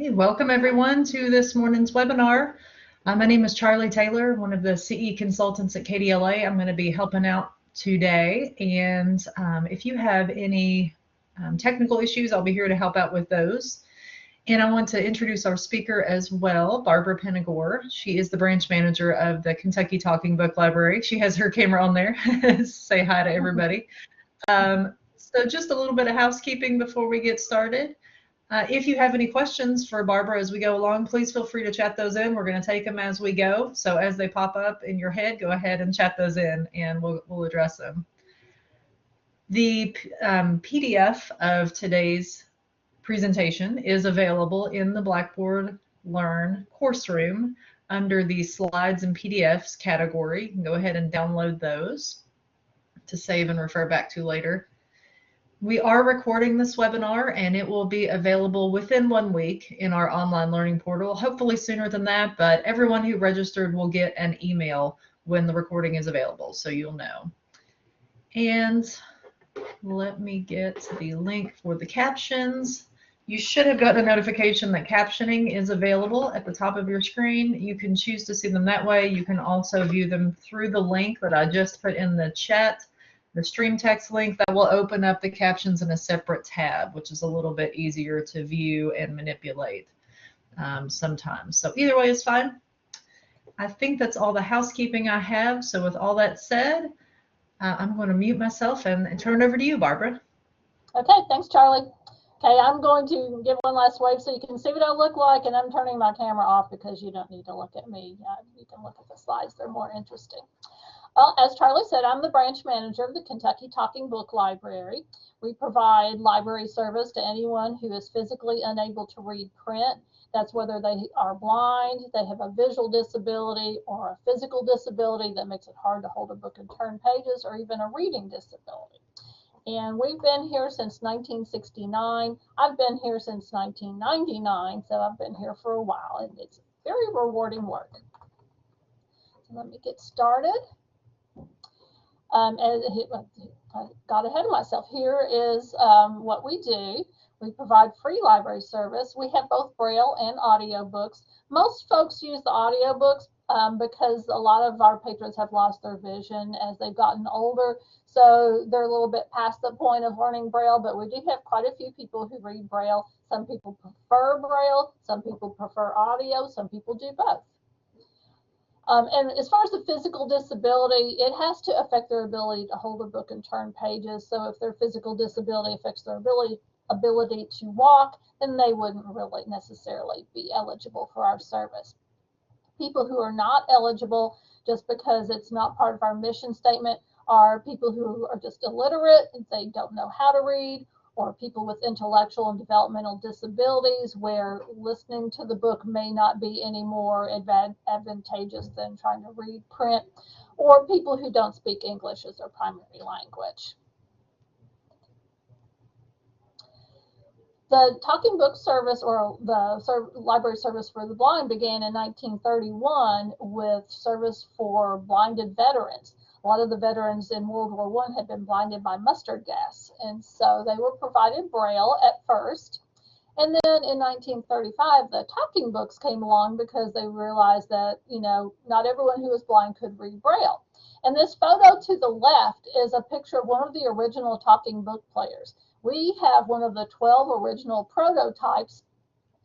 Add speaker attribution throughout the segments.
Speaker 1: Hey, welcome everyone to this morning's webinar. My name is Charlie Taylor, one of the CE consultants at KDLA. I'm going to be helping out today, and if you have any technical issues, I'll be here to help out with those. And I want to introduce our speaker as well, Barbara Penagore. She is the branch manager of the Kentucky Talking Book Library. She has her camera on there. Say hi to everybody. So just a little bit of housekeeping before we get started. If you have any questions for Barbara as we go along, please feel free to chat those in. We're going to take them as we go. So as they pop up in your head, go ahead and chat those in and we'll address them. The PDF of today's presentation is available in the Blackboard Learn course room under the Slides and PDFs category. You can go ahead and download those to save and refer back to later. We are recording this webinar and it will be available within 1 week in our online learning portal, hopefully sooner than that, but everyone who registered will get an email when the recording is available, so you'll know. And let me get the link for the captions. You should have gotten a notification that captioning is available at the top of your screen. You can choose to see them that way. You can also view them through the link that I just put in the chat. The stream text link that will open up the captions in a separate tab, which is a little bit easier to view and manipulate sometimes. So either way is fine. I think that's all the housekeeping I have. So with all that said, I'm going to mute myself and turn it over to you, Barbara.
Speaker 2: Okay, thanks, Charlie. Okay, I'm going to give one last wave so you can see what I look like, and I'm turning my camera off because you don't need to look at me. You can look at the slides. They're more interesting. Well, as Charlie said, I'm the branch manager of the Kentucky Talking Book Library. We provide library service to anyone who is physically unable to read print. That's whether they are blind, they have a visual disability, or a physical disability that makes it hard to hold a book and turn pages, or even a reading disability. And we've been here since 1969. I've been here since 1999, so I've been here for a while, and it's very rewarding work. So let me get started. And I got ahead of myself. Here is what we do. We provide free library service. We have both Braille and audio books. Most folks use the audio books because a lot of our patrons have lost their vision as they've gotten older. So they're a little bit past the point of learning Braille, but we do have quite a few people who read Braille. Some people prefer Braille, some people prefer audio, some people do both. And as far as the physical disability, it has to affect their ability to hold a book and turn pages. So if their physical disability affects their ability to walk, then they wouldn't really necessarily be eligible for our service. People who are not eligible just because it's not part of our mission statement are people who are just illiterate and they don't know how to read, or people with intellectual and developmental disabilities where listening to the book may not be any more advantageous than trying to read print, or people who don't speak English as their primary language. The Talking Book Service, or the library service for the blind, began in 1931 with service for blinded veterans. A lot of the veterans in World War I had been blinded by mustard gas, and so they were provided Braille at first. And then in 1935, the talking books came along because they realized that, not everyone who was blind could read Braille. And this photo to the left is a picture of one of the original talking book players. We have one of the 12 original prototypes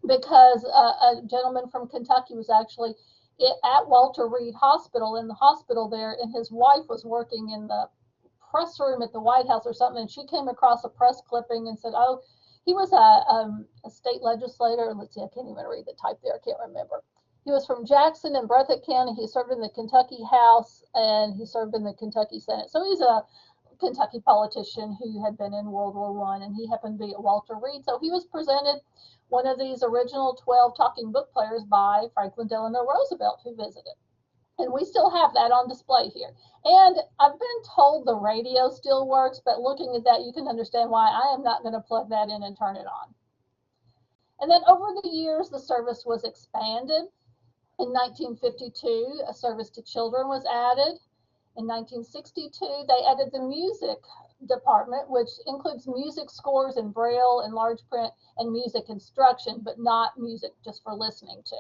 Speaker 2: because a gentleman from Kentucky was actually at Walter Reed Hospital, in the hospital there, and his wife was working in the press room at the White House or something, and she came across a press clipping and said, oh, he was a state legislator. Let's see, I can't even read the type there, I can't remember. He was from Jackson and Breathitt County. He served in the Kentucky House and he served in the Kentucky Senate. So he's a Kentucky politician who had been in World War I, and he happened to be at Walter Reed. So he was presented one of these original 12 talking book players by Franklin Delano Roosevelt, who visited. And we still have that on display here. And I've been told the radio still works, but looking at that, you can understand why I am not going to plug that in and turn it on. And then over the years, the service was expanded. In 1952, a service to children was added. In 1962, they added the music department, which includes music scores in Braille and large print and music instruction, but not music just for listening to.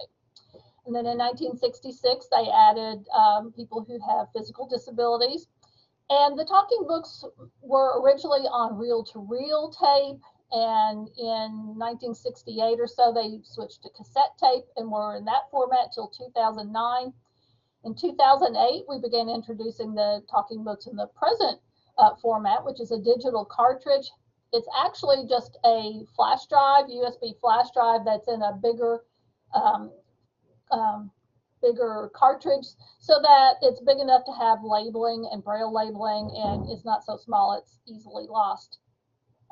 Speaker 2: And then in 1966, they added people who have physical disabilities. And the talking books were originally on reel-to-reel tape. And in 1968 or so, they switched to cassette tape and were in that format till 2009. In 2008, we began introducing the talking books in the present format, which is a digital cartridge. It's actually just a flash drive, USB flash drive that's in a bigger cartridge, so that it's big enough to have labeling and Braille labeling, and it's not so small it's easily lost.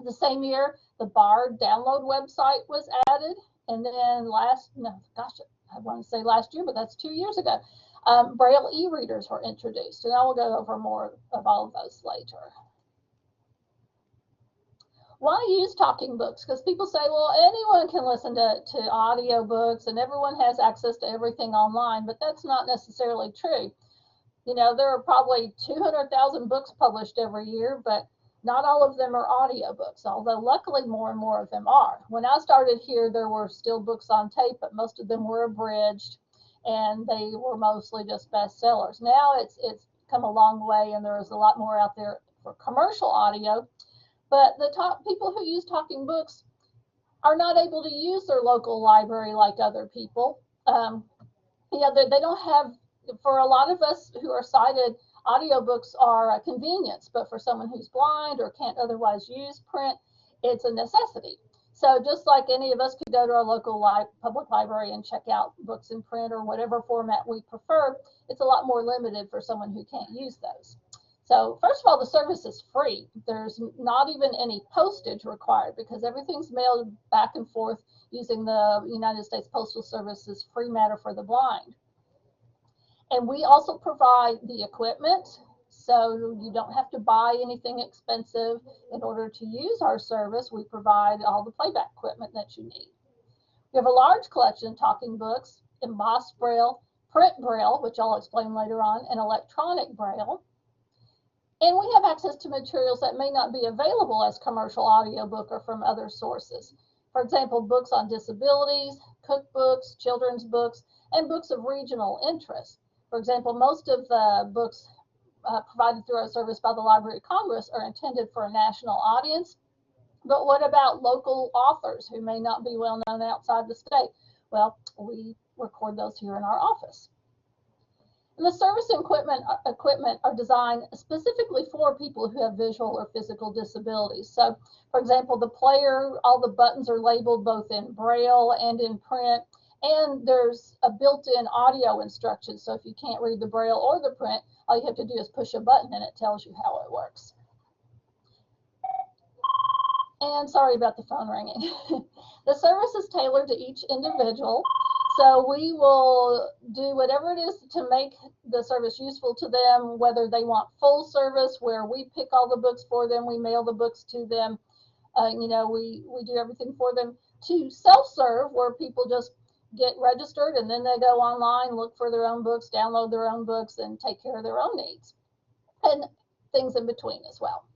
Speaker 2: The same year, the BARD download website was added, and then I want to say last year, but that's 2 years ago, Braille e-readers were introduced, and I will go over more of all of those later. Why use talking books? Because people say, well, anyone can listen to audio books and everyone has access to everything online, but that's not necessarily true. You know, there are probably 200,000 books published every year, but not all of them are audio books, although luckily more and more of them are. When I started here, there were still books on tape, but most of them were abridged, and they were mostly just bestsellers. Now it's come a long way, and there's a lot more out there for commercial audio. But the people who use talking books are not able to use their local library like other people. They don't have, for a lot of us who are sighted, audiobooks are a convenience, but for someone who's blind or can't otherwise use print, it's a necessity. So just like any of us could go to our local public library and check out books in print or whatever format we prefer, it's a lot more limited for someone who can't use those. So first of all, the service is free. There's not even any postage required because everything's mailed back and forth using the United States Postal Service's free matter for the blind. And we also provide the equipment, so you don't have to buy anything expensive in order to use our service. We provide all the playback equipment that you need. We have a large collection of talking books, embossed Braille, print Braille, which I'll explain later on, and electronic Braille. And we have access to materials that may not be available as commercial audiobook or from other sources. For example, books on disabilities, cookbooks, children's books, and books of regional interest. For example, most of the books provided through our service by the Library of Congress are intended for a national audience. But what about local authors who may not be well known outside the state? Well, we record those here in our office. And the service equipment are designed specifically for people who have visual or physical disabilities. So, for example, the player, all the buttons are labeled both in Braille and in print, and there's a built-in audio instruction. So if you can't read the Braille or the print, all you have to do is push a button and it tells you how it works. And sorry about the phone ringing. The service is tailored to each individual. So we will do whatever it is to make the service useful to them, whether they want full service where we pick all the books for them, we mail the books to them, we do everything for them, to self-serve where people just get registered and then they go online, look for their own books, download their own books, and take care of their own needs, and things in between as well.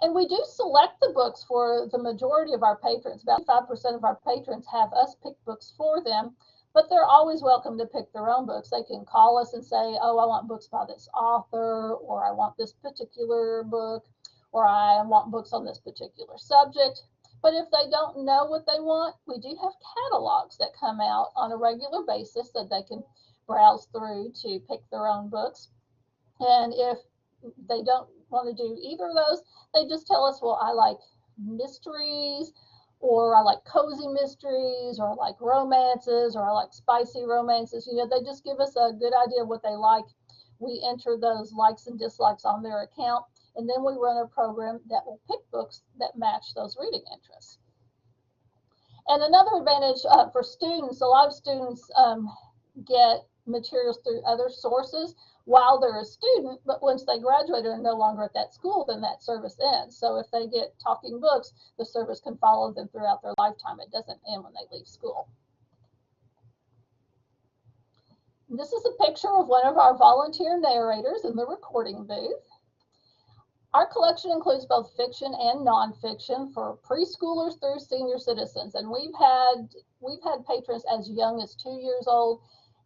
Speaker 2: And we do select the books for the majority of our patrons. About 5% of our patrons have us pick books for them, but they're always welcome to pick their own books. They can call us and say, oh, I want books by this author, or I want this particular book, or I want books on this particular subject. But if they don't know what they want, we do have catalogs that come out on a regular basis that they can browse through to pick their own books. And if they don't want to do either of those, they just tell us, well, I like mysteries, or I like cozy mysteries, or I like romances, or I like spicy romances. They just give us a good idea of what they like. We enter those likes and dislikes on their account, and then we run a program that will pick books that match those reading interests. And another advantage for students, a lot of students get materials through other sources while they're a student, but once they graduate and are no longer at that school, then that service ends. So if they get talking books, the service can follow them throughout their lifetime. It doesn't end when they leave school. This is a picture of one of our volunteer narrators in the recording booth. Our collection includes both fiction and nonfiction for preschoolers through senior citizens, and we've had patrons as young as 2 years old,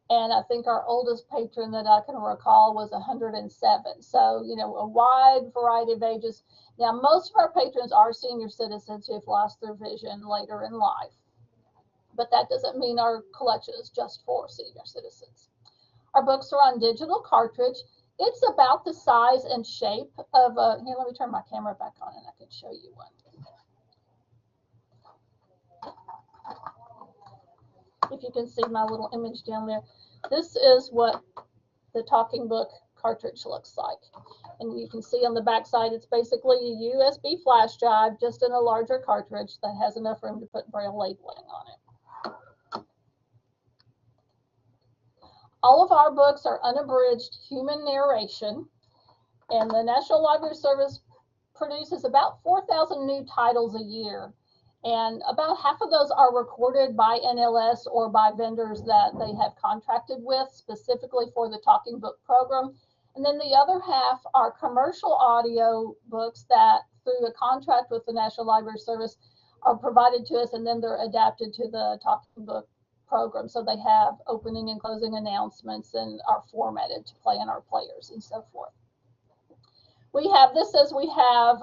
Speaker 2: and I think our oldest patron that I can recall was 107. So, you know, a wide variety of ages. Now, most of our patrons are senior citizens who've lost their vision later in life, but that doesn't mean our collection is just for senior citizens. Our books are on digital cartridge. It's about the size and shape of a, here, let me turn my camera back on and I can show you one. If you can see my little image down there, this is what the talking book cartridge looks like. And you can see on the back side, it's basically a USB flash drive, just in a larger cartridge that has enough room to put Braille labeling on it. All of our books are unabridged human narration, and the National Library Service produces about 4,000 new titles a year. And about half of those are recorded by NLS or by vendors that they have contracted with specifically for the talking book program. And then the other half are commercial audio books that, through a contract with the National Library Service, are provided to us, and then they're adapted to the talking book program. So they have opening and closing announcements and are formatted to play in our players and so forth. We have, this says we have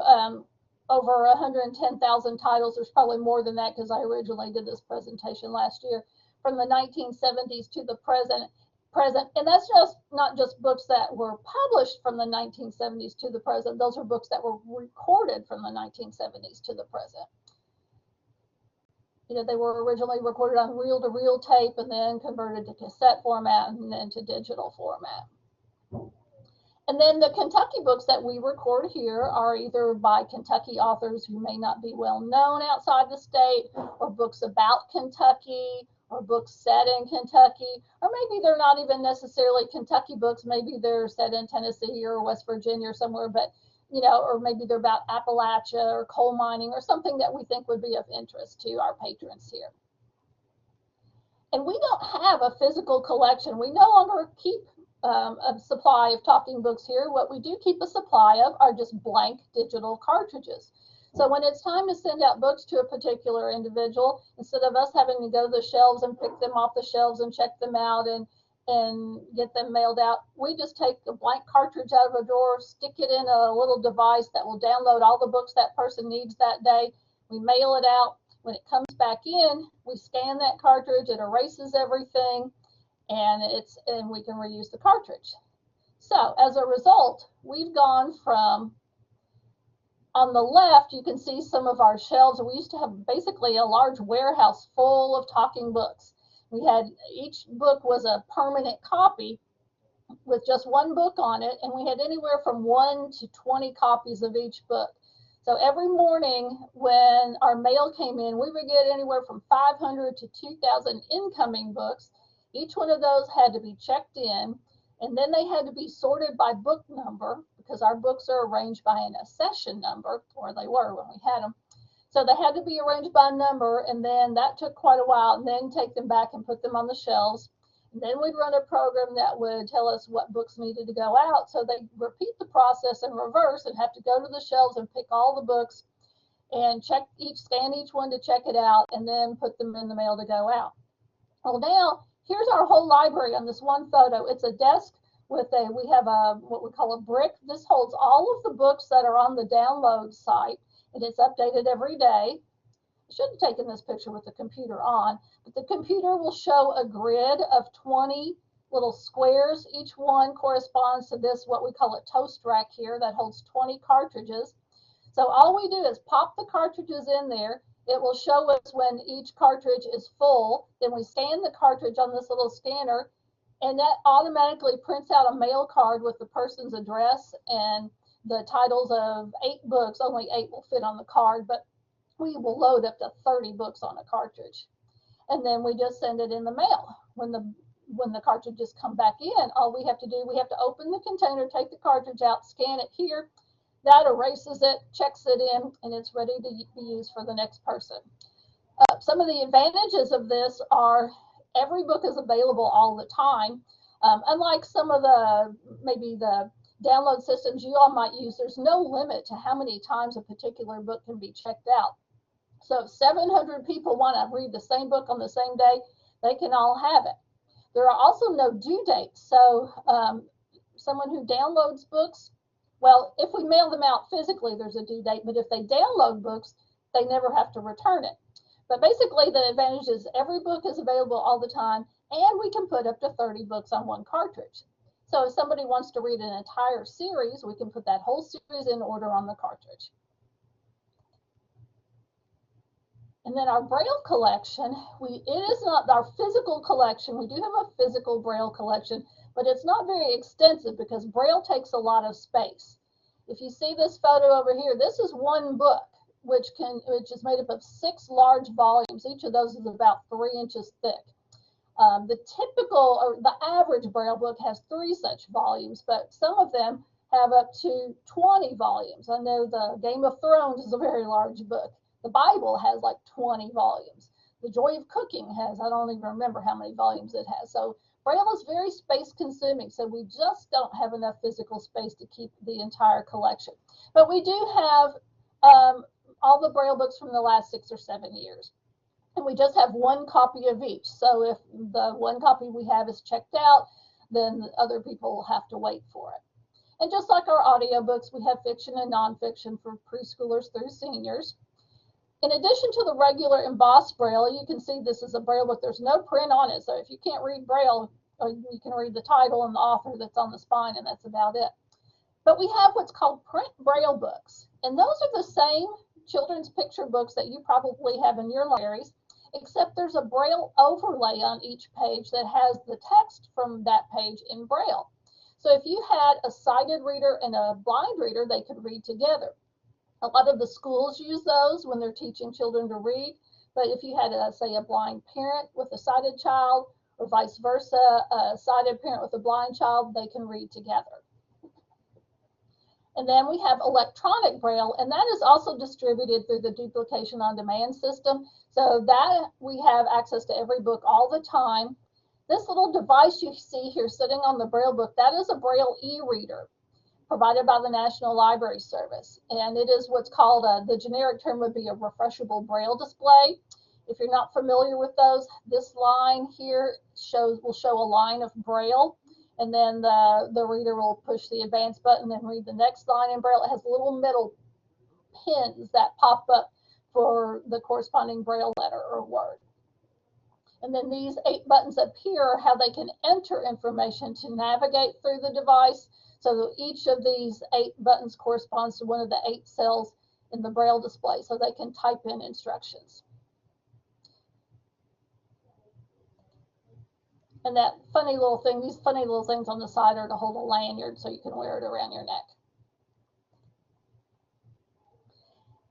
Speaker 2: over 110,000 titles. There's probably more than that because I originally did this presentation last year, from the 1970s to the present. And that's just not just books that were published from the 1970s to the present. Those are books that were recorded from the 1970s to the present. You know, they were originally recorded on reel-to-reel tape and then converted to cassette format and then to digital format. And then the Kentucky books that we record here are either by Kentucky authors who may not be well known outside the state, or books about Kentucky, or books set in Kentucky, or maybe they're not even necessarily Kentucky books. Maybe they're set in Tennessee or West Virginia or somewhere, but you know, or maybe they're about Appalachia or coal mining or something that we think would be of interest to our patrons here. And we don't have a physical collection. We no longer keep a supply of talking books here. What we do keep a supply of are just blank digital cartridges. So when it's time to send out books to a particular individual, instead of us having to go to the shelves and pick them off the shelves and check them out and get them mailed out, we just take a blank cartridge out of a drawer, stick it in a little device that will download all the books that person needs that day. We mail it out. When it comes back in, we scan that cartridge, it erases everything, and we can reuse the cartridge. So as a result, we've gone from, on the left, you can see some of our shelves. We used to have basically a large warehouse full of talking books. We had, each book was a permanent copy with just one book on it, and we had anywhere from 1 to 20 copies of each book. So every morning when our mail came in, we would get anywhere from 500 to 2,000 incoming books. Each one of those had to be checked in, and then they had to be sorted by book number, because our books are arranged by an accession number, or they were when we had them. So they had to be arranged by number, and then that took quite a while, and then take them back and put them on the shelves. And then we'd run a program that would tell us what books needed to go out. So they repeat the process in reverse and have to go to the shelves and pick all the books and scan each one to check it out, and then put them in the mail to go out. Well, now here's our whole library on this one photo. It's a desk with we have what we call a brick. This holds all of the books that are on the download site, and it's updated every day. I should have taken this picture with the computer on, but the computer will show a grid of 20 little squares. Each one corresponds to this, what we call a toast rack here, that holds 20 cartridges. So all we do is pop the cartridges in there. It will show us when each cartridge is full. Then we scan the cartridge on this little scanner, and that automatically prints out a mail card with the person's address and the titles of 8 books. Only 8 will fit on the card, but we will load up to 30 books on a cartridge. And then we just send it in the mail. When the cartridges come back in, all we have to do, we have to open the container, take the cartridge out, scan it here. That erases it, checks it in, and it's ready to be used for the next person. Some of the advantages of this are every book is available all the time. Unlike some of maybe the download systems you all might use, there's no limit to how many times a particular book can be checked out. So if 700 people want to read the same book on the same day, they can all have it. There are also no due dates. So someone who downloads books, well, if we mail them out physically, there's a due date, but if they download books, they never have to return it. But basically, the advantage is every book is available all the time, and we can put up to 30 books on one cartridge. So if somebody wants to read an entire series, we can put that whole series in order on the cartridge. And then our Braille collection, it is not our physical collection. We do have a physical Braille collection, but it's not very extensive because Braille takes a lot of space. If you see this photo over here, this is one book, which is made up of 6 large volumes. Each of those is about 3 inches thick. The typical or the average Braille book has 3 such volumes, but some of them have up to 20 volumes. I know the Game of Thrones is a very large book. The Bible has like 20 volumes. The Joy of Cooking has, I don't even remember how many volumes it has. So Braille is very space consuming, so we just don't have enough physical space to keep the entire collection. But we do have all the Braille books from the last 6 or 7 years. And we just have one copy of each. So if the one copy we have is checked out, then other people will have to wait for it. And just like our audiobooks, we have fiction and nonfiction for preschoolers through seniors. In addition to the regular embossed Braille, you can see this is a Braille book. There's no print on it. So if you can't read Braille, you can read the title and the author that's on the spine, and that's about it. But we have what's called print Braille books. And those are the same children's picture books that you probably have in your libraries, except there's a Braille overlay on each page that has the text from that page in Braille. So if you had a sighted reader and a blind reader, they could read together. A lot of the schools use those when they're teaching children to read. But if you had, say, a blind parent with a sighted child, or vice versa, a sighted parent with a blind child, they can read together. And then we have electronic Braille, and that is also distributed through the duplication on demand system. So that we have access to every book all the time. This little device you see here sitting on the Braille book, that is a Braille e-reader provided by the National Library Service. And it is what's called, the generic term would be a refreshable Braille display. If you're not familiar with those, this line here will show a line of Braille. And then the reader will push the advance button and read the next line in Braille. It has little metal pins that pop up for the corresponding Braille letter or word. And then these 8 buttons up here are how they can enter information to navigate through the device. So each of these 8 buttons corresponds to one of the 8 cells in the Braille display, so they can type in instructions. And that funny little thing, these funny little things on the side are to hold a lanyard so you can wear it around your neck.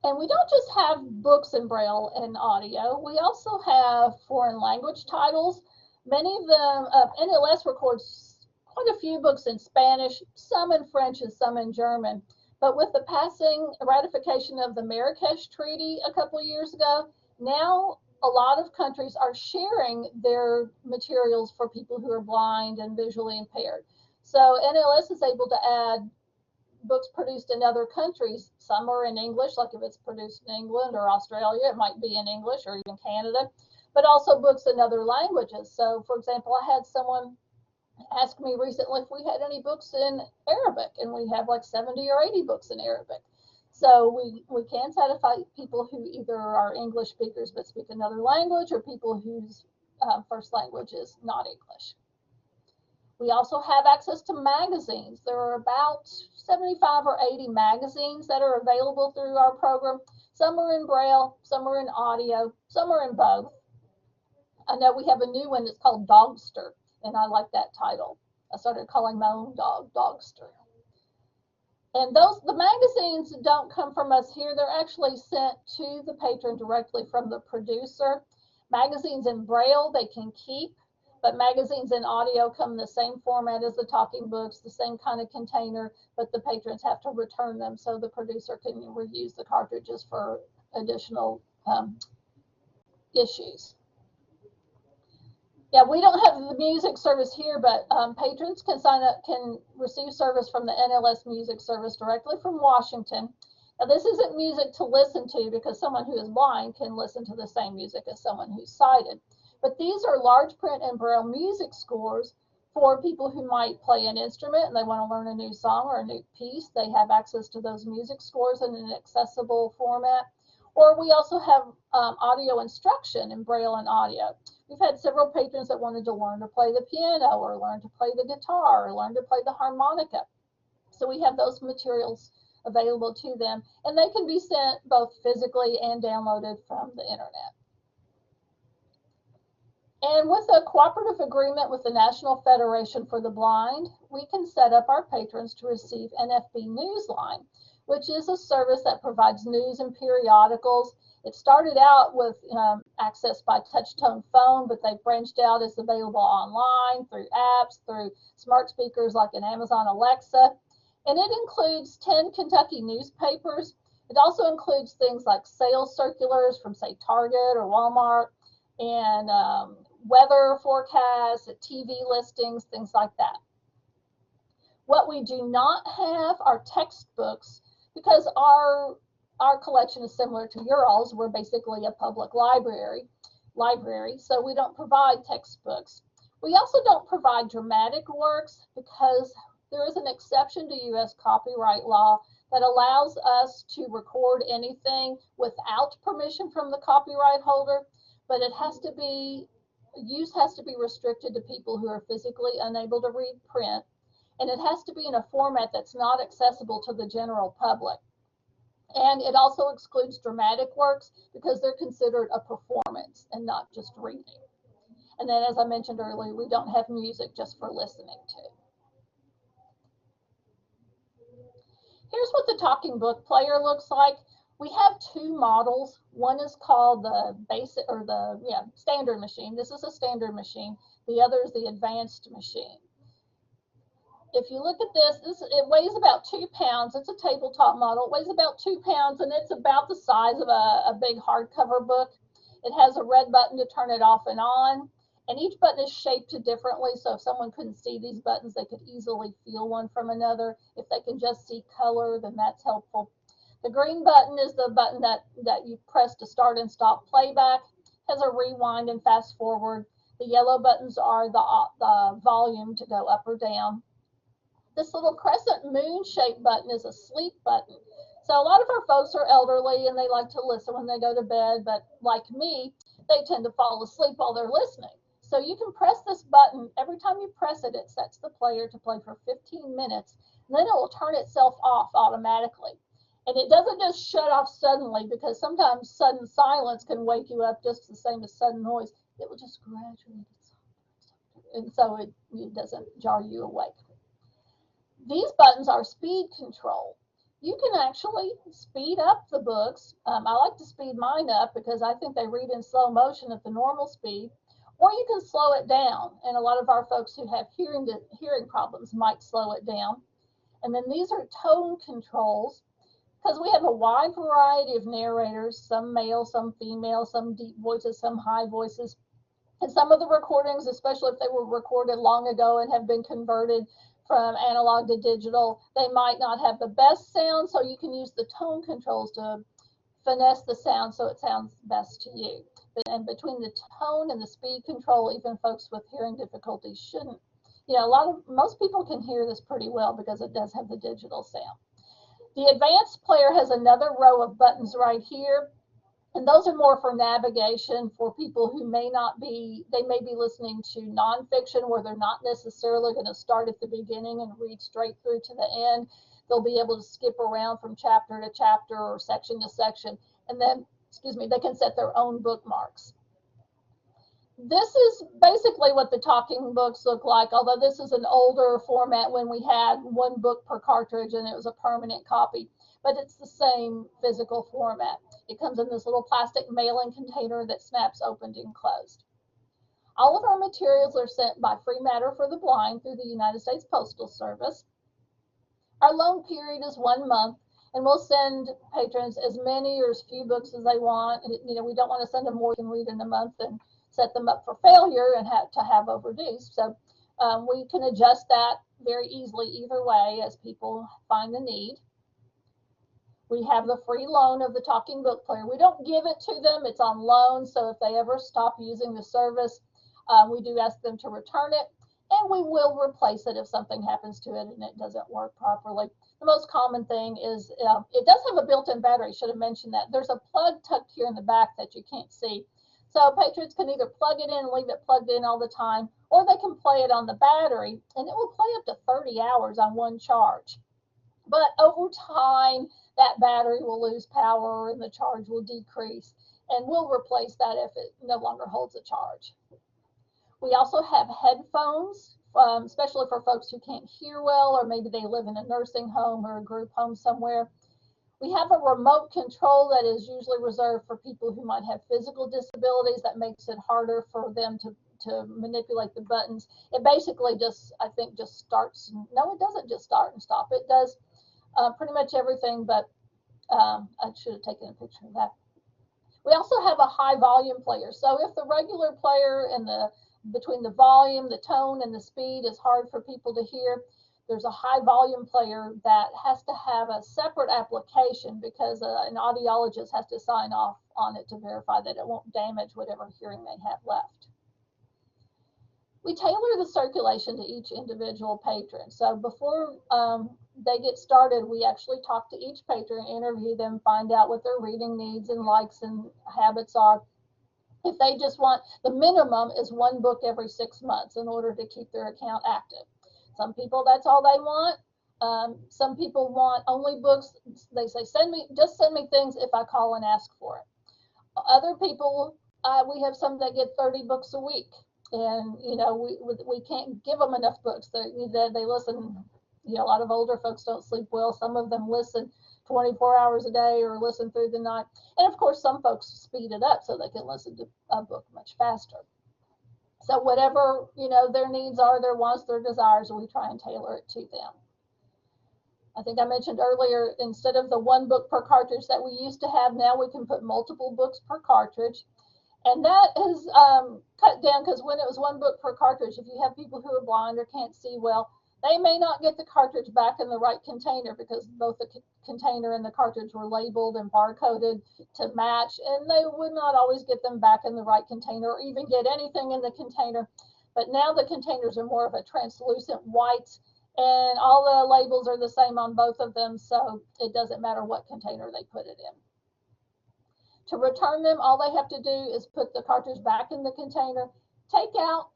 Speaker 2: And we don't just have books in Braille and audio. We also have foreign language titles. Many of them, NLS records quite a few books in Spanish, some in French and some in German. But with the ratification of the Marrakesh Treaty a couple of years ago, now a lot of countries are sharing their materials for people who are blind and visually impaired. So NLS is able to add books produced in other countries. Some are in English, like if it's produced in England or Australia, it might be in English, or even Canada, but also books in other languages. So for example, I had someone ask me recently if we had any books in Arabic, and we have like 70 or 80 books in Arabic. So we can satisfy people who either are English speakers but speak another language, or people whose first language is not English. We also have access to magazines. There are about 75 or 80 magazines that are available through our program. Some are in Braille, some are in audio, some are in both. I know we have a new one that's called Dogster, and I like that title. I started calling my own dog Dogster. And the magazines don't come from us here. They're actually sent to the patron directly from the producer. Magazines in Braille they can keep, but magazines in audio come in the same format as the talking books, the same kind of container, but the patrons have to return them so the producer can reuse the cartridges for additional issues. Yeah, we don't have the music service here, but patrons can sign up, can receive service from the NLS Music Service directly from Washington. Now, this isn't music to listen to because someone who is blind can listen to the same music as someone who's sighted. But these are large print and Braille music scores for people who might play an instrument and they want to learn a new song or a new piece. They have access to those music scores in an accessible format. Or we also have audio instruction in Braille and audio. We've had several patrons that wanted to learn to play the piano or learn to play the guitar or learn to play the harmonica. So we have those materials available to them, and they can be sent both physically and downloaded from the internet. And with a cooperative agreement with the National Federation for the Blind, we can set up our patrons to receive NFB Newsline, which is a service that provides news and periodicals. It started out with access by touch-tone phone, but they've branched out. It's available online, through apps, through smart speakers like an Amazon Alexa. And it includes 10 Kentucky newspapers. It also includes things like sales circulars from, say, Target or Walmart, and weather forecasts, TV listings, things like that. What we do not have are textbooks, because our collection is similar to your all's. We're basically a public library, so we don't provide textbooks. We also don't provide dramatic works because there is an exception to U.S. copyright law that allows us to record anything without permission from the copyright holder, but it has to be, use has to be restricted to people who are physically unable to read print, and it has to be in a format that's not accessible to the general public. And it also excludes dramatic works because they're considered a performance and not just reading. And then, as I mentioned earlier, we don't have music just for listening to. Here's what the talking book player looks like. We have two models. One is called the basic, or the standard machine. This is a standard machine. The other is the advanced machine. If you look at this, it weighs about 2 pounds. It's a tabletop model. It weighs about 2 pounds, and it's about the size of a big hardcover book. It has a red button to turn it off and on, and each button is shaped differently, so if someone couldn't see these buttons, they could easily feel one from another. If they can just see color, then that's helpful. The green button is the button that you press to start and stop playback. It has a rewind and fast forward. The yellow buttons are the volume to go up or down. This little crescent moon-shaped button is a sleep button. So a lot of our folks are elderly and they like to listen when they go to bed, but like me, they tend to fall asleep while they're listening. So you can press this button. Every time you press it, it sets the player to play for 15 minutes. And then it will turn itself off automatically. And it doesn't just shut off suddenly, because sometimes sudden silence can wake you up just the same as sudden noise. It will just gradually get softer, and so it doesn't jar you awake. These buttons are speed control. You can actually speed up the books. I like to speed mine up because I think they read in slow motion at the normal speed, or you can slow it down. And a lot of our folks who have hearing problems might slow it down. And then these are tone controls, because we have a wide variety of narrators, some male, some female, some deep voices, some high voices. And some of the recordings, especially if they were recorded long ago and have been converted from analog to digital, they might not have the best sound, so you can use the tone controls to finesse the sound so it sounds best to you. And between the tone and the speed control, even folks with hearing difficulties shouldn't. Most people can hear this pretty well because it does have the digital sound. The advanced player has another row of buttons right here, and those are more for navigation for people who may be listening to nonfiction where they're not necessarily going to start at the beginning and read straight through to the end. They'll be able to skip around from chapter to chapter or section to section, and then, they can set their own bookmarks. This is basically what the talking books look like, although this is an older format when we had one book per cartridge and it was a permanent copy, but it's the same physical format. It comes in this little plastic mailing container that snaps opened and closed. All of our materials are sent by Free Matter for the Blind through the United States Postal Service. Our loan period is 1 month, and we'll send patrons as many or as few books as they want. We don't want to send them more than read in a month and set them up for failure and have overdues. So we can adjust that very easily either way as people find the need. We have the free loan of the talking book player. We don't give it to them, it's on loan. So if they ever stop using the service, we do ask them to return it, and we will replace it if something happens to it and it doesn't work properly. The most common thing is it does have a built-in battery. Should have mentioned that. There's a plug tucked here in the back that you can't see. So patrons can either plug it in and leave it plugged in all the time, or they can play it on the battery, and it will play up to 30 hours on one charge. But over time, that battery will lose power and the charge will decrease, and we'll replace that if it no longer holds a charge. We also have headphones, especially for folks who can't hear well, or maybe they live in a nursing home or a group home somewhere. We have a remote control that is usually reserved for people who might have physical disabilities. That makes it harder for them to manipulate the buttons. It basically just, I think, just starts. No, it doesn't just start and stop. It does pretty much everything, but I should have taken a picture of that. We also have a high volume player. So if the regular player and between the volume, the tone, and the speed is hard for people to hear, there's a high volume player that has to have a separate application because an audiologist has to sign off on it to verify that it won't damage whatever hearing they have left. We tailor the circulation to each individual patron. So before they get started, we actually talk to each patron, interview them, find out what their reading needs and likes and habits are. If they just want, the minimum is 1 book every 6 months in order to keep their account active. Some people, that's all they want. Some people want only books. They say, just send me things if I call and ask for it. Other people, we have some that get 30 books a week. And, you know, we can't give them enough books. They listen, you know, a lot of older folks don't sleep well. Some of them listen 24 hours a day or listen through the night. And of course, some folks speed it up so they can listen to a book much faster. So whatever, you know, their needs are, their wants, their desires, we try and tailor it to them. I think I mentioned earlier, instead of the 1 book per cartridge that we used to have, now we can put multiple books per cartridge. And that is cut down because when it was 1 book per cartridge, if you have people who are blind or can't see well, they may not get the cartridge back in the right container because both the container and the cartridge were labeled and barcoded to match, and they would not always get them back in the right container or even get anything in the container. But now the containers are more of a translucent white, and all the labels are the same on both of them, so it doesn't matter what container they put it in. To return them, all they have to do is put the cartridge back in the container, take out,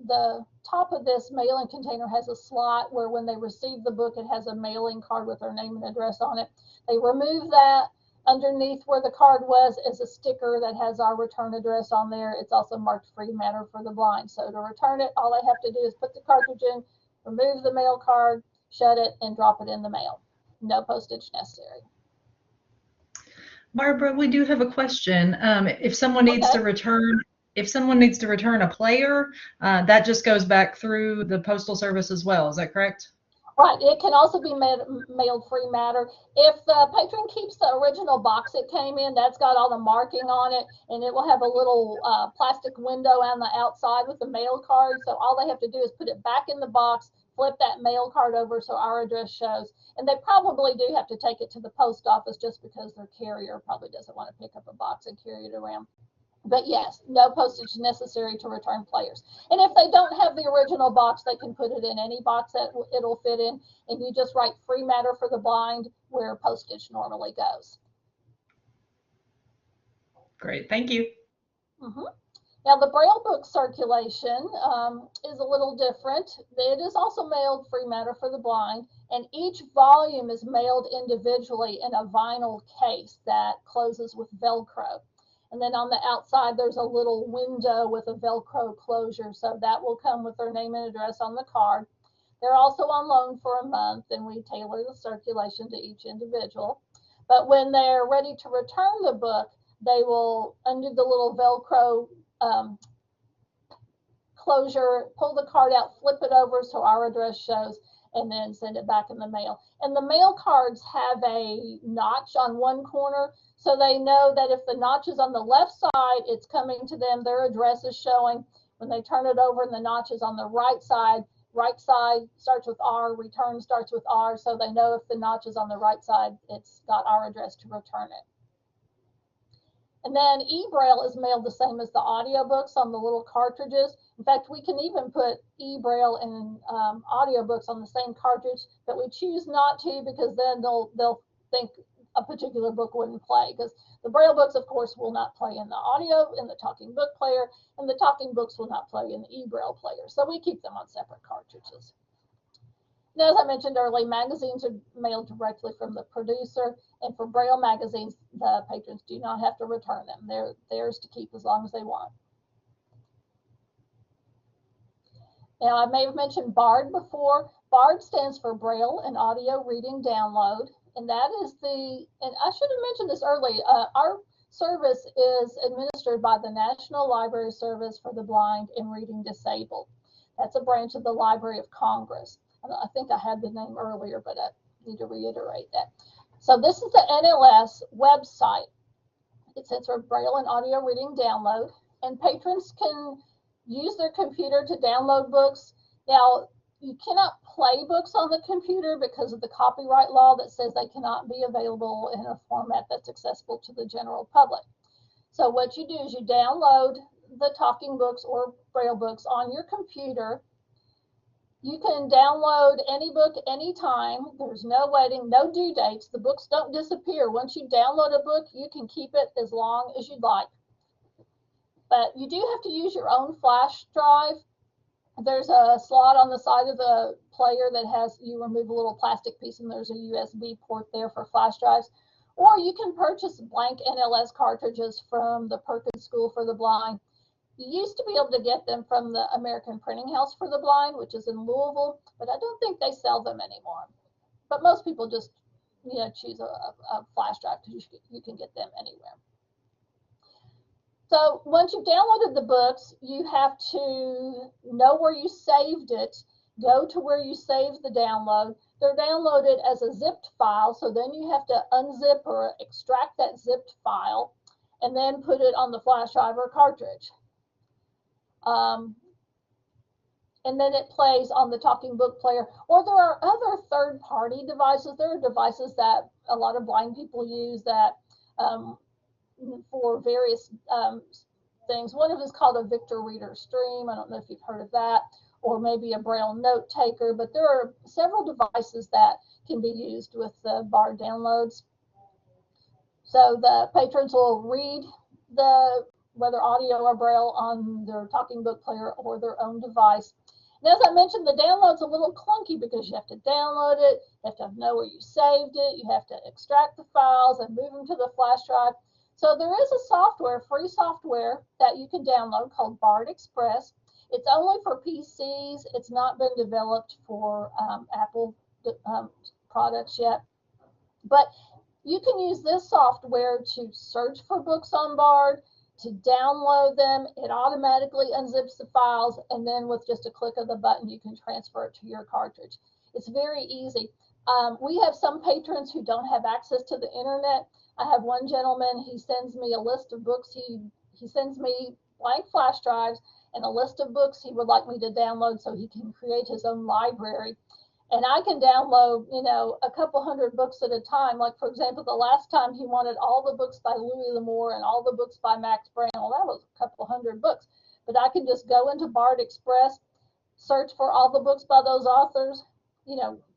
Speaker 2: the top of this mailing container has a slot where when they receive the book, it has a mailing card with their name and address on it. They remove that. Underneath where the card was is a sticker that has our return address on there. It's also marked free matter for the blind. So to return it, all they have to do is put the cartridge in, remove the mail card, shut it, and drop it in the mail. No postage necessary.
Speaker 1: Barbara, we do have a question. If someone needs to return a player, that just goes back through the Postal Service as well. Is that correct?
Speaker 2: Right. It can also be mailed free matter. If the patron keeps the original box it came in, that's got all the marking on it, and it will have a little plastic window on the outside with the mail card. So all they have to do is put it back in the box, flip that mail card over so our address shows. And they probably do have to take it to the post office just because their carrier probably doesn't want to pick up a box and carry it around. But yes, no postage necessary to return players. And if they don't have the original box, they can put it in any box that it'll fit in, and you just write free matter for the blind where postage normally goes.
Speaker 1: Great, thank you.
Speaker 2: Now the Braille book circulation is a little different. It is also mailed free matter for the blind, and each volume is mailed individually in a vinyl case that closes with Velcro. And then on the outside, there's a little window with a Velcro closure. So that will come with their name and address on the card. They're also on loan for a month, and we tailor the circulation to each individual. But when they're ready to return the book, they will undo the little Velcro closure, pull the card out, flip it over so our address shows, and then send it back in the mail. And the mail cards have a notch on one corner, so they know that if the notch is on the left side, it's coming to them, their address is showing. When they turn it over and the notch is on the right side starts with R, return starts with R, so they know if the notch is on the right side, it's got our address to return it. And then eBraille is mailed the same as the audiobooks on the little cartridges. In fact, we can even put eBraille and audiobooks on the same cartridge, but we choose not to, because then they'll think a particular book wouldn't play, because the Braille books, of course, will not play in the audio, in the talking book player, and the talking books will not play in the eBraille player. So we keep them on separate cartridges. Now, as I mentioned earlier, magazines are mailed directly from the producer, and for Braille magazines, the patrons do not have to return them. They're theirs to keep as long as they want. Now, I may have mentioned BARD before. BARD stands for Braille and Audio Reading Download, and that is and I should have mentioned this earlier, our service is administered by the National Library Service for the Blind and Reading Disabled. That's a branch of the Library of Congress. I think I had the name earlier, but I need to reiterate that. So this is the NLS website. It stands for Braille and Audio Reading Download, and patrons can use their computer to download books. Now, you cannot play books on the computer because of the copyright law that says they cannot be available in a format that's accessible to the general public. So what you do is you download the talking books or Braille books on your computer. You can download any book anytime. There's no waiting, no due dates. The books don't disappear. Once you download a book, you can keep it as long as you'd like. But you do have to use your own flash drive. There's a slot on the side of the player that has, you remove a little plastic piece, and there's a USB port there for flash drives. Or you can purchase blank NLS cartridges from the Perkins School for the Blind. You used to be able to get them from the American Printing House for the Blind, which is in Louisville, but I don't think they sell them anymore. But most people just, choose a flash drive, because you can get them anywhere. So once you've downloaded the books, you have to know where you saved it, go to where you saved the download. They're downloaded as a zipped file, so then you have to unzip or extract that zipped file and then put it on the flash drive or cartridge. And then it plays on the talking book player. Or there are other third-party devices. There are devices that a lot of blind people use that for various things. One of them is called a Victor Reader Stream. I don't know if you've heard of that, or maybe a Braille note taker, but there are several devices that can be used with the BARD downloads. So the patrons will read whether audio or Braille on their talking book player or their own device. And as I mentioned, the download's a little clunky because you have to download it, you have to know where you saved it, you have to extract the files and move them to the flash drive. So there is a software, free software, that you can download called BARD Express. It's only for PCs. It's not been developed for Apple products yet. But you can use this software to search for books on BARD, to download them. It automatically unzips the files, and then with just a click of the button, you can transfer it to your cartridge. It's very easy. We have some patrons who don't have access to the internet. I have one gentleman, he sends me a list of books. He sends me blank flash drives and a list of books he would like me to download so he can create his own library. And I can download, a couple hundred books at a time. Like, for example, the last time he wanted all the books by Louis L'Amour and all the books by Max Brown. Well, that was a couple hundred books. But I can just go into BARD Express, search for all the books by those authors,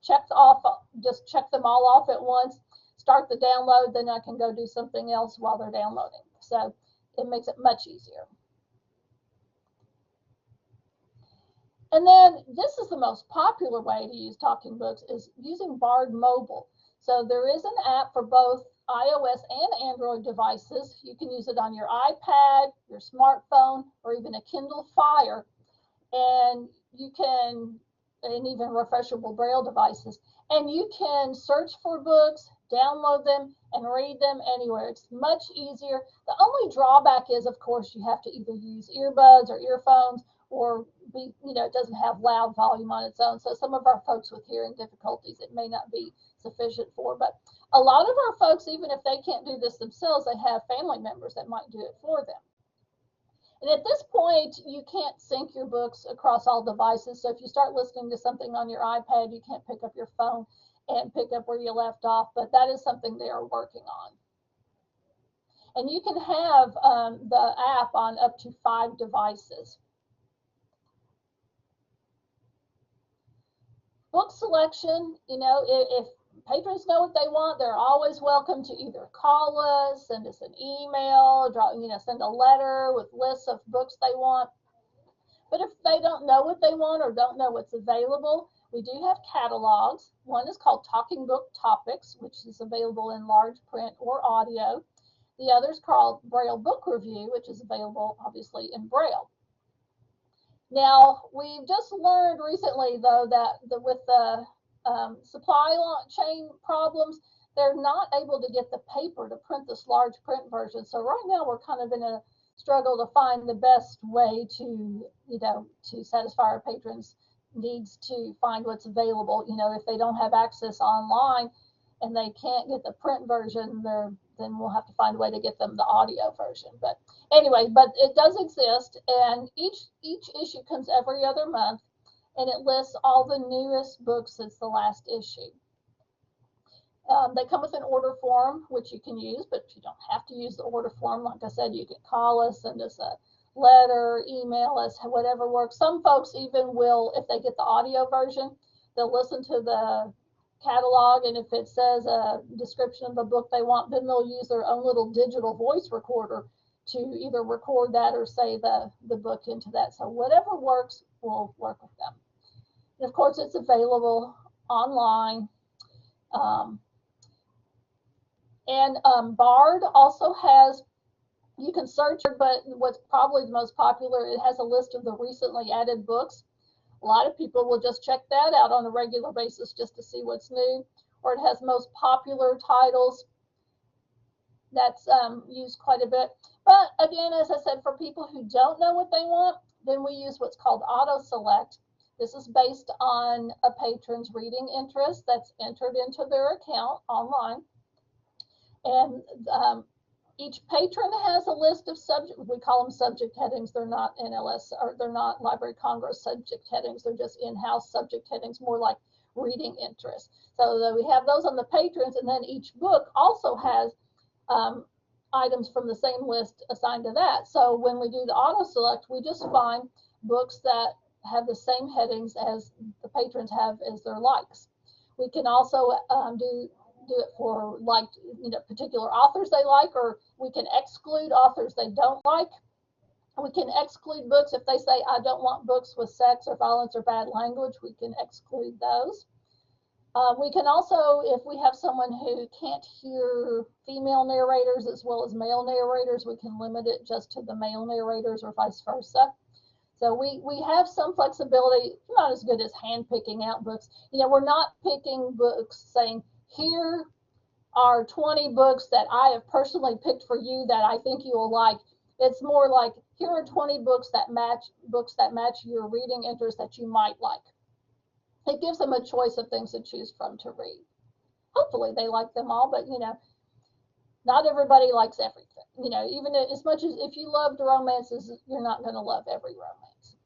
Speaker 2: check them all off at once, start the download, then I can go do something else while they're downloading. So it makes it much easier. And then this is the most popular way to use talking books, is using BARD Mobile. So there is an app for both iOS and Android devices. You can use it on your iPad, your smartphone, or even a Kindle Fire. And even refreshable Braille devices. And you can search for books, download them, and read them anywhere. It's much easier. The only drawback is, of course, you have to either use earbuds or earphones, or be, it doesn't have loud volume on its own. So some of our folks with hearing difficulties, it may not be sufficient for. But a lot of our folks, even if they can't do this themselves, they have family members that might do it for them. And at this point, you can't sync your books across all devices. So if you start listening to something on your iPad, you can't pick up your phone and pick up where you left off. But that is something they are working on. And you can have the app on up to 5 devices. Book selection, if patrons know what they want, they're always welcome to either call us, send us an email, send a letter with lists of books they want. But if they don't know what they want or don't know what's available, we do have catalogs. One is called Talking Book Topics, which is available in large print or audio. The other is called Braille Book Review, which is available obviously in Braille. Now, we've just learned recently, though, that with the supply chain problems, they're not able to get the paper to print this large print version. So right now we're kind of in a struggle to find the best way to, to satisfy our patrons' needs to find what's available. If they don't have access online and they can't get the print version, then we'll have to find a way to get them the audio version. But anyway, it does exist, and each issue comes every other month, and it lists all the newest books since the last issue. They come with an order form, which you can use, but you don't have to use the order form. Like I said, you can call us, send us a letter, email us, whatever works. Some folks even will, if they get the audio version, they'll listen to the catalog, and if it says a description of the book they want, then they'll use their own little digital voice recorder to either record that or say the book into that. So whatever works will work with them. And of course, it's available online. Bard also has, you can search, but what's probably the most popular, it has a list of the recently added books. A lot of people will just check that out on a regular basis just to see what's new, or it has most popular titles. That's used quite a bit. But again, as I said, for people who don't know what they want, then we use what's called auto select. This is based on a patron's reading interest that's entered into their account online. And each patron has a list of subject, we call them subject headings. They're not NLS, or they're not Library of Congress subject headings. They're just in-house subject headings, more like reading interest. So we have those on the patrons, and then each book also has items from the same list assigned to that. So when we do the auto select, we just find books that have the same headings as the patrons have as their likes. We can also do it for particular authors they like, or we can exclude authors they don't like. We can exclude books if they say, I don't want books with sex or violence or bad language. We can exclude those. We can also, if we have someone who can't hear female narrators as well as male narrators, we can limit it just to the male narrators or vice versa. So we have some flexibility, not as good as hand picking out books. We're not picking books saying, here are 20 books that I have personally picked for you that I think you will like. It's more like, here are 20 books that match your reading interest that you might like. It gives them a choice of things to choose from to read. Hopefully they like them all, but not everybody likes everything. Even as much as if you loved romances, you're not going to love every romance.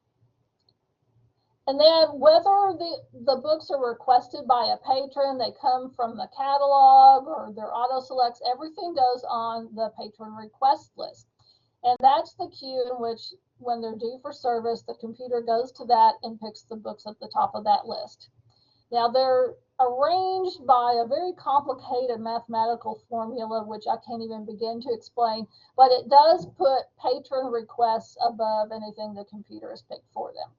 Speaker 2: And then whether the books are requested by a patron, they come from the catalog, or their auto selects, everything goes on the patron request list. And that's the queue in which, when they're due for service, the computer goes to that and picks the books at the top of that list. Now, they're arranged by a very complicated mathematical formula, which I can't even begin to explain, but it does put patron requests above anything the computer has picked for them.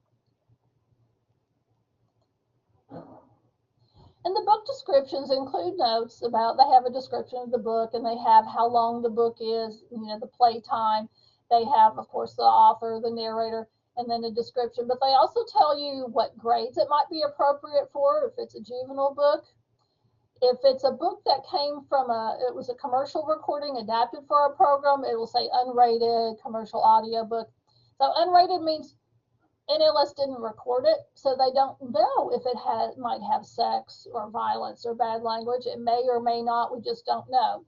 Speaker 2: And the book descriptions include notes about, they have a description of the book, and they have how long the book is, the play time. They have, of course, the author, the narrator, and then a description. But they also tell you what grades it might be appropriate for, if it's a juvenile book. If it's a book that came from it was a commercial recording adapted for our program, it will say unrated commercial audio book. So unrated means NLS didn't record it, so they don't know if it might have sex or violence or bad language. It may or may not, we just don't know.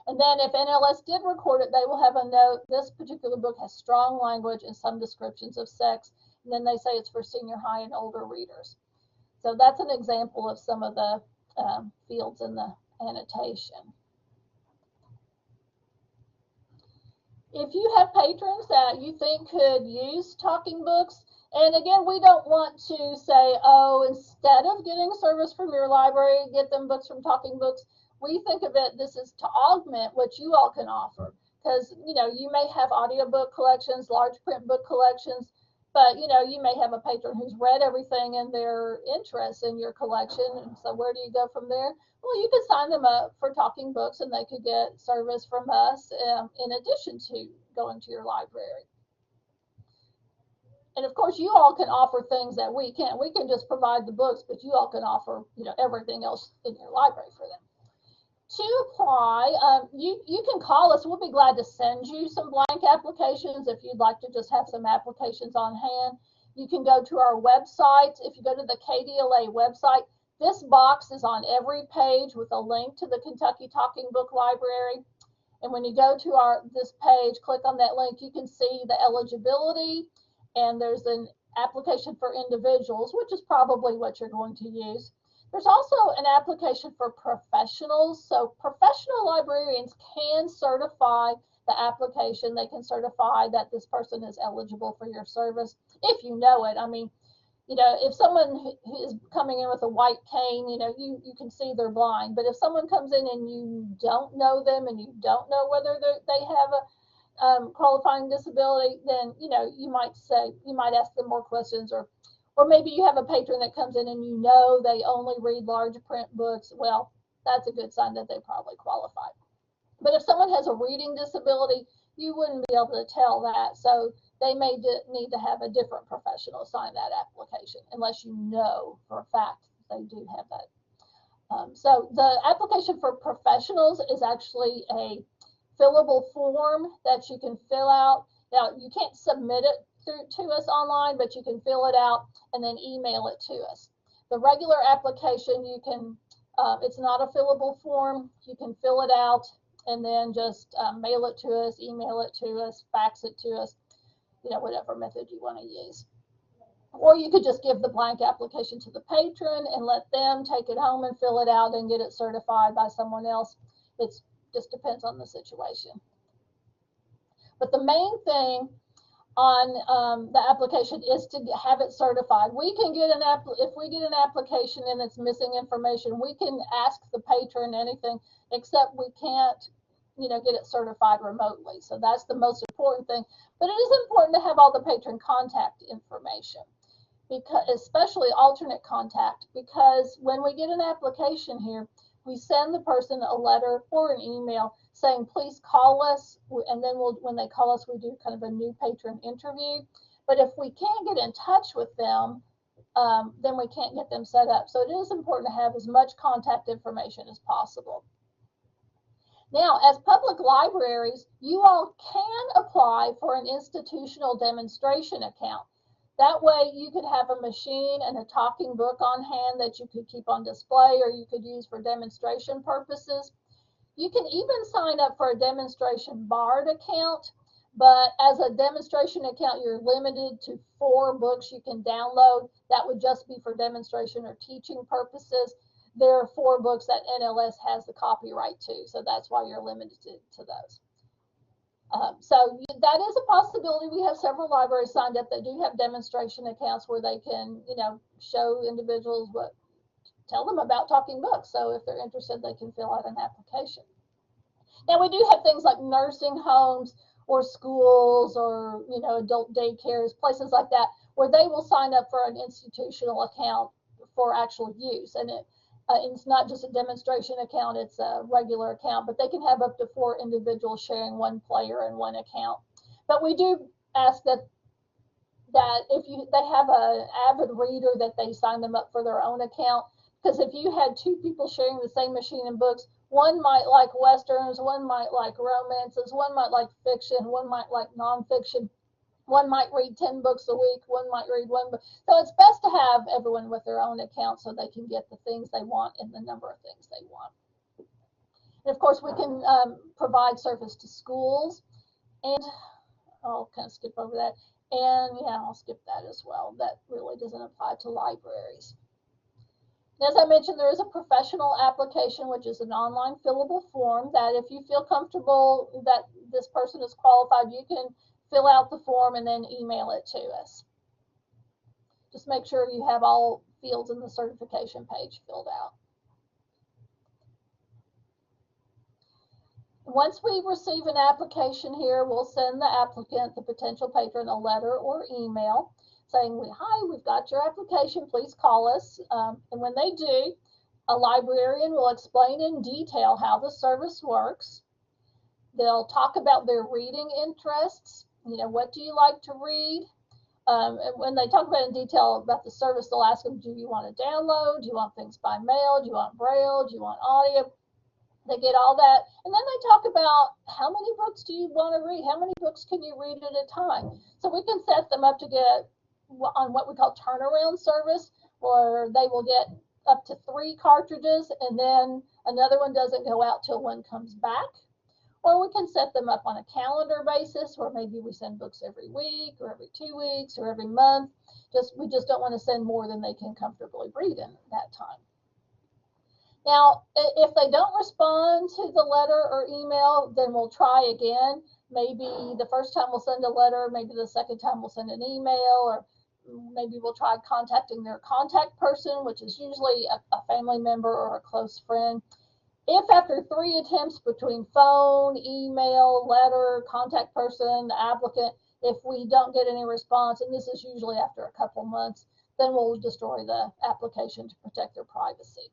Speaker 2: And then if NLS did record it, they will have a note, this particular book has strong language and some descriptions of sex. And then they say it's for senior high and older readers. So that's an example of some of the fields in the annotation. If you have patrons that you think could use talking books, and again, we don't want to say, oh, instead of getting service from your library, get them books from Talking Books. We think of it, this is to augment what you all can offer. Because, you know, you may have audiobook collections, large print book collections, but, you know, you may have a patron who's read everything and they're interested in your collection. And so where do you go from there? Well, you could sign them up for Talking Books and they could get service from us in addition to going to your library. And of course, you all can offer things that we can't. We can just provide the books, but you all can offer, you know, everything else in your library for them. To apply, you can call us. We'll be glad to send you some blank applications if you'd like to just have some applications on hand. You can go to our website. If you go to the KDLA website, this box is on every page with a link to the Kentucky Talking Book Library. And when you go to this page, click on that link, you can see the eligibility, and there's an application for individuals, which is probably what you're going to use. There's also an application for professionals. So professional librarians can certify the application. They can certify that this person is eligible for your service if you know it. I mean, you know, if someone is coming in with a white cane, you know, you can see they're blind. But if someone comes in and you don't know them and you don't know whether they have a qualifying disability, then, you know, you might ask them more questions, or maybe you have a patron that comes in and you know they only read large print books. Well, that's a good sign that they probably qualify. But if someone has a reading disability, you wouldn't be able to tell that. So they may need to have a different professional sign that application, unless you know for a fact they do have that. So the application for professionals is actually a fillable form that you can fill out. Now, you can't submit it to us online, but you can fill it out and then email it to us. The regular application, you can, it's not a fillable form. You can fill it out and then just mail it to us, email it to us, fax it to us, you know, whatever method you want to use. Or you could just give the blank application to the patron and let them take it home and fill it out and get it certified by someone else. It just depends on the situation. But the main thing on the application is to have it certified. We can get if we get an application and it's missing information, we can ask the patron anything, except we can't, you know, get it certified remotely. So that's the most important thing. But it is important to have all the patron contact information, because especially alternate contact, because when we get an application here, we send the person a letter or an email saying, please call us. And then when they call us, we do kind of a new patron interview. But if we can't get in touch with them, then we can't get them set up. So it is important to have as much contact information as possible. Now, as public libraries, you all can apply for an institutional demonstration account. That way you could have a machine and a talking book on hand that you could keep on display, or you could use for demonstration purposes. You can even sign up for a demonstration BARD account, but as a demonstration account, you're limited to 4 books you can download. That would just be for demonstration or teaching purposes. There are 4 books that NLS has the copyright to, so that's why you're limited to those. So that is a possibility. We have several libraries signed up that do have demonstration accounts where they can, you know, show individuals tell them about talking books. So if they're interested, they can fill out an application. Now, we do have things like nursing homes or schools or, you know, adult daycares, places like that, where they will sign up for an institutional account for actual use. And it's not just a demonstration account, it's a regular account, but they can have up to 4 individuals sharing 1 player and 1 account. But we do ask that if they have an avid reader, that they sign them up for their own account, because if you had 2 people sharing the same machine and books, one might like Westerns, one might like romances, one might like fiction, one might like nonfiction. One might read 10 books a week, one might read one book. So it's best to have everyone with their own account so they can get the things they want and the number of things they want. And of course, we can provide service to schools, and I'll kind of skip over that. And yeah, I'll skip that as well. That really doesn't apply to libraries. As I mentioned, there is a professional application, which is an online fillable form that if you feel comfortable that this person is qualified, you can fill out the form and then email it to us. Just make sure you have all fields in the certification page filled out. Once we receive an application here, we'll send the applicant, the potential patron, a letter or email saying, hi, we've got your application, please call us. And when they do, a librarian will explain in detail how the service works. They'll talk about their reading interests. What do you like to read? And when they talk about in detail about the service, they'll ask them, do you want to download? Do you want things by mail? Do you want Braille? Do you want audio? They get all that. And then they talk about how many books do you want to read? How many books can you read at a time? So we can set them up to get on what we call turnaround service, where they will get up to 3 cartridges and then another one doesn't go out till one comes back. Or we can set them up on a calendar basis where maybe we send books every week or every 2 weeks or every month. We just don't want to send more than they can comfortably read in that time. Now, if they don't respond to the letter or email, then we'll try again. Maybe the first time we'll send a letter, maybe the second time we'll send an email, or maybe we'll try contacting their contact person, which is usually a family member or a close friend. If after 3 attempts between phone, email, letter, contact person, the applicant, if we don't get any response, and this is usually after a couple months, then we'll destroy the application to protect their privacy.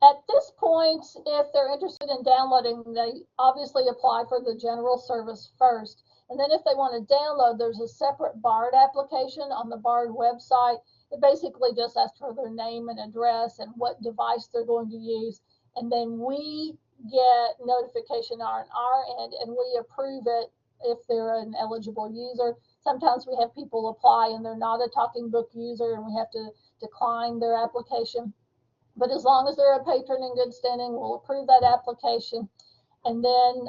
Speaker 2: At this point, if they're interested in downloading, they obviously apply for the general service first. And then if they want to download, there's a separate BARD application on the BARD website. It basically just asks for their name and address and what device they're going to use. And then we get notification on our end and we approve it if they're an eligible user. Sometimes we have people apply and they're not a Talking Book user and we have to decline their application. But as long as they're a patron in good standing, we'll approve that application. And then,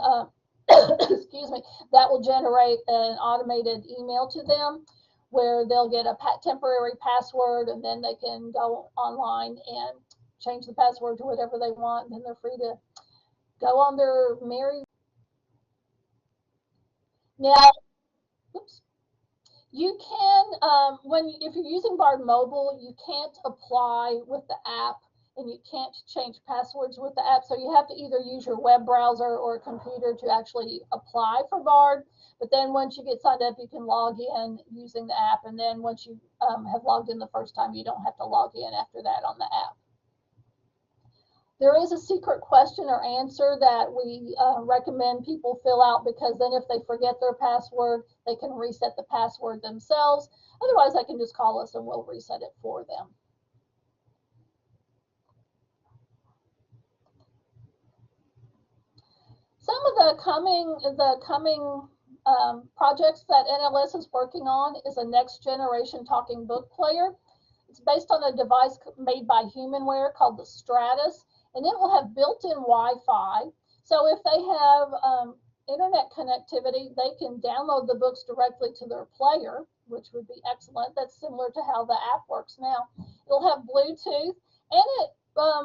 Speaker 2: excuse me, that will generate an automated email to them where they'll get a temporary password, and then they can go online and change the password to whatever they want. And then they're free to go on their merry. Now, oops. You can, if you're using BARD Mobile, you can't apply with the app and you can't change passwords with the app. So you have to either use your web browser or a computer to actually apply for BARD. But then once you get signed up, you can log in using the app. And then once you have logged in the first time, you don't have to log in after that on the app. There is a secret question or answer that we recommend people fill out, because then if they forget their password, they can reset the password themselves. Otherwise, they can just call us and we'll reset it for them. Some of the coming projects that NLS is working on is a next generation talking book player. It's based on a device made by Humanware called the Stratus, and it will have built-in Wi-Fi. So if they have internet connectivity, they can download the books directly to their player, which would be excellent. That's similar to how the app works now. It'll have Bluetooth, and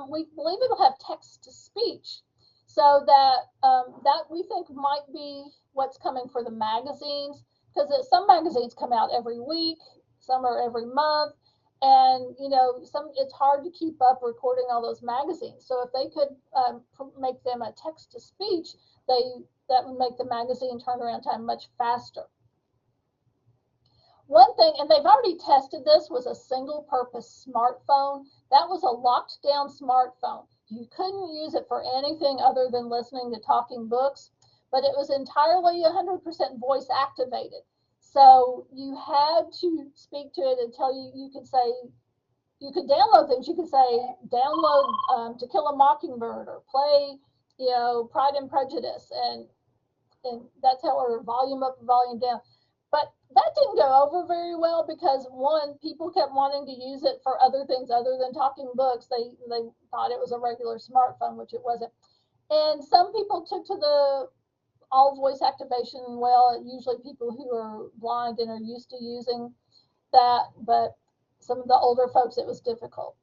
Speaker 2: we believe it'll have text-to-speech. So that we think might be what's coming for the magazines, because some magazines come out every week, some are every month, and it's hard to keep up recording all those magazines. So if they could make them a text-to-speech, that would make the magazine turnaround time much faster. One thing, and they've already tested this, was a single-purpose smartphone. That was a locked-down smartphone. You couldn't use it for anything other than listening to talking books, but it was entirely 100% voice activated. So you had to speak to it and tell you could say, you could download things. You could say, download To Kill a Mockingbird, or play you know, Pride and Prejudice, and that's how we're volume up and volume down. But that didn't go over very well because, one, people kept wanting to use it for other things other than talking books. They thought it was a regular smartphone, which it wasn't. And some people took to the all voice activation well, usually people who are blind and are used to using that, but some of the older folks, it was difficult.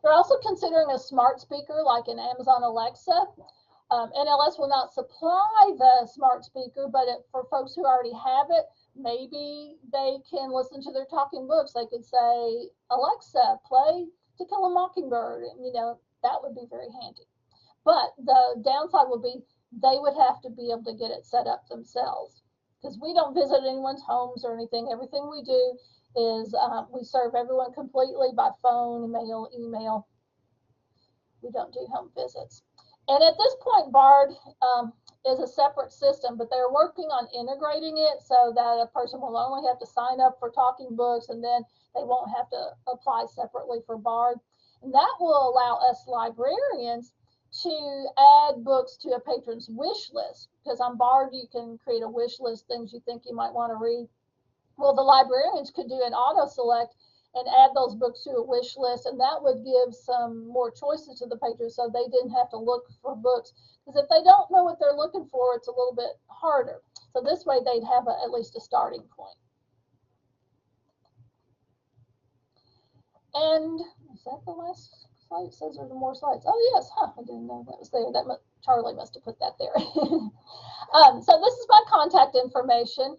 Speaker 2: They're also considering a smart speaker like an Amazon Alexa. NLS will not supply the smart speaker, but for folks who already have it, maybe they can listen to their talking books. They could say, Alexa, play To Kill a Mockingbird. You know, that would be very handy. But the downside would be they would have to be able to get it set up themselves, because we don't visit anyone's homes or anything. Everything we do is we serve everyone completely by phone, mail, email. We don't do home visits. And at this point, BARD is a separate system, but they're working on integrating it so that a person will only have to sign up for talking books, and then they won't have to apply separately for BARD. And that will allow us librarians to add books to a patron's wish list, because on BARD you can create a wish list, things you think you might want to read. Well, the librarians could do an auto select and add those books to a wish list, and that would give some more choices to the patrons so they didn't have to look for books, because if they don't know what they're looking for, it's a little bit harder. So this way they'd have at least a starting point. And is that the last slide? It says there's more slides. Oh yes, I didn't know that was there. Charlie must have put that there. So this is my contact information.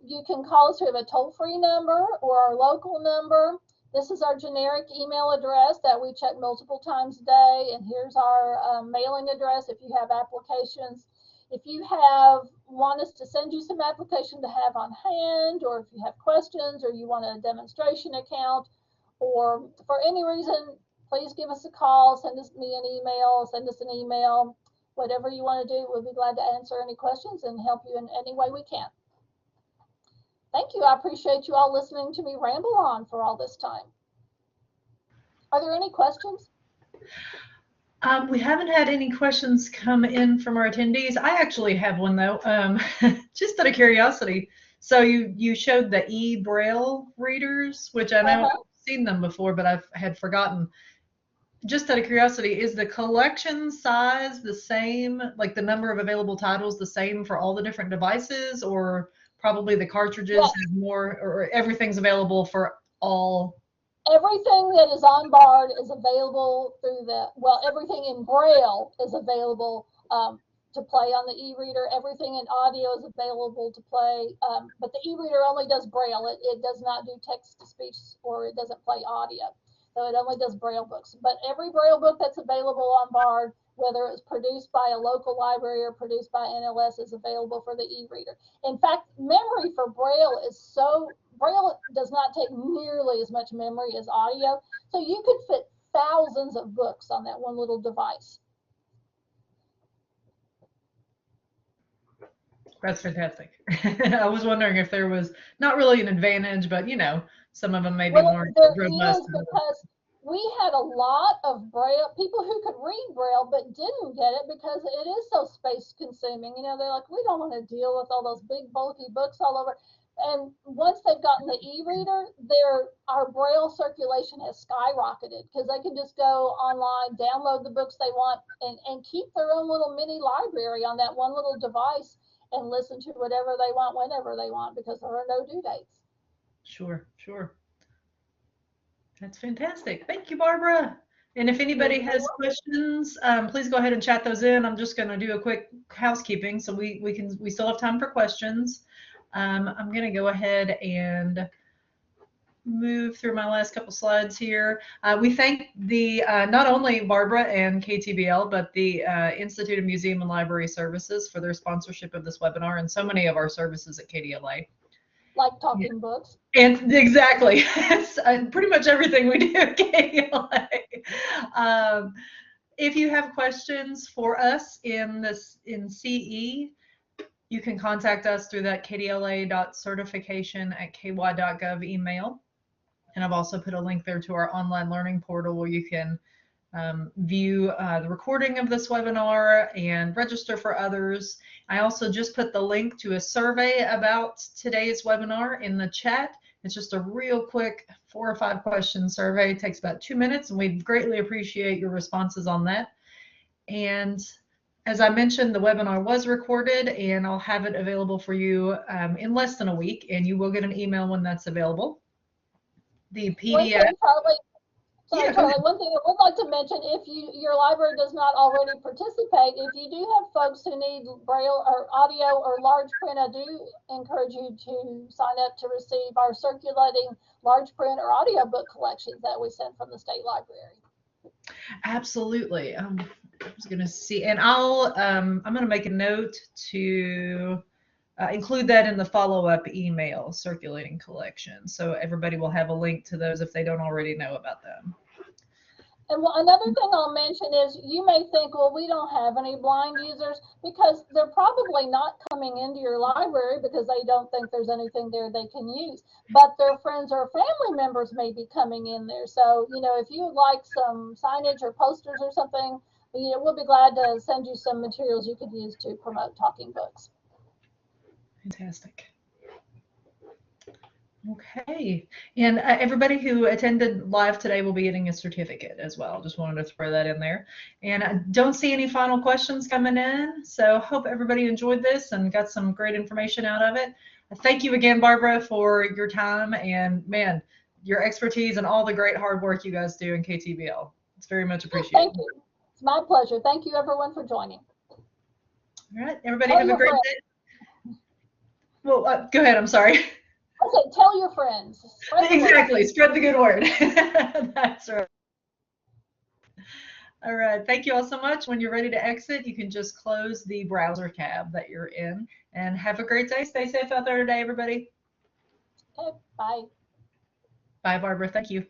Speaker 2: You can call us. We have a toll-free number or our local number. This is our generic email address that we check multiple times a day. And here's our mailing address if you have applications. If you want us to send you some application to have on hand, or if you have questions, or you want a demonstration account, or for any reason, please give us a call, send me an email, send us an email, whatever you want to do. We'll be glad to answer any questions and help you in any way we can. Thank you. I appreciate you all listening to me ramble on for all this time. Are there any questions?
Speaker 1: We haven't had any questions come in from our attendees. I actually have one though, just out of curiosity. So you showed the e-Braille readers, which I know I've seen them before, but I've had forgotten. Just out of curiosity, is the collection size the same, like the number of available titles the same for all the different devices, or probably the cartridges have more, or everything's available for all?
Speaker 2: Everything that is on BARD is available through everything in Braille is available to play on the e-reader. Everything in audio is available to play, but the e-reader only does Braille. It does not do text-to-speech, or it doesn't play audio. So it only does Braille books. But every Braille book that's available on BARD, whether it's produced by a local library or produced by NLS, is available for the e-reader. In fact, memory for Braille Braille does not take nearly as much memory as audio. So you could fit thousands of books on that one little device.
Speaker 1: That's fantastic. I was wondering if there was not really an advantage, but some of them may be more robust.
Speaker 2: Because we had a lot of Braille people who could read Braille but didn't get it because it is so space consuming. They're like, we don't want to deal with all those big bulky books all over. And once they've gotten the e-reader, our Braille circulation has skyrocketed, because they can just go online, download the books they want, and keep their own little mini library on that one little device and listen to whatever they want whenever they want, because there are no due dates.
Speaker 1: Sure. That's fantastic. Thank you, Barbara. And if anybody has questions, please go ahead and chat those in. I'm just going to do a quick housekeeping so we still have time for questions. I'm going to go ahead and move through my last couple slides here. We thank not only Barbara and KTBL, but the Institute of Museum and Library Services for their sponsorship of this webinar, and so many of our services at KDLA.
Speaker 2: Like talking books.
Speaker 1: And exactly, it's pretty much everything we do at KDLA. If you have questions for us in CE, you can contact us through that kdla.certification@ky.gov email. And I've also put a link there to our online learning portal where you can view the recording of this webinar and register for others. I also just put the link to a survey about today's webinar in the chat. It's just a real quick 4 or 5 question survey. It takes about 2 minutes, and we greatly appreciate your responses on that. And as I mentioned, the webinar was recorded, and I'll have it available for you in less than a week, and you will get an email when that's available. The PDF.
Speaker 2: Sorry, Charlie, one thing I would like to mention, if your library does not already participate, if you do have folks who need Braille or audio or large print, I do encourage you to sign up to receive our circulating large print or audio book collections that we send from the state library.
Speaker 1: Absolutely. I was going to see, and I'm going to make a note to include that in the follow-up email, circulating collection, so everybody will have a link to those if they don't already know about them.
Speaker 2: And another thing I'll mention is, you may think, well, we don't have any blind users, because they're probably not coming into your library because they don't think there's anything there they can use, but their friends or family members may be coming in there. So, you know, if you would like some signage or posters or something, you know, we'll be glad to send you some materials you could use to promote Talking Books.
Speaker 1: Fantastic. Okay, and everybody who attended live today will be getting a certificate as well. Just wanted to throw that in there. And I don't see any final questions coming in, so hope everybody enjoyed this and got some great information out of it. Thank you again, Barbara, for your time and, man, your expertise and all the great hard work you guys do in KTBL. It's very much appreciated.
Speaker 2: Thank you. It's my pleasure. Thank you, everyone, for joining.
Speaker 1: All right, everybody have a great day. Well, go ahead. I'm sorry.
Speaker 2: I said, tell your friends.
Speaker 1: Exactly. Spread the good word. That's right. All right. Thank you all so much. When you're ready to exit, you can just close the browser tab that you're in, and have a great day. Stay safe out there today, everybody.
Speaker 2: Okay, bye.
Speaker 1: Bye, Barbara. Thank you.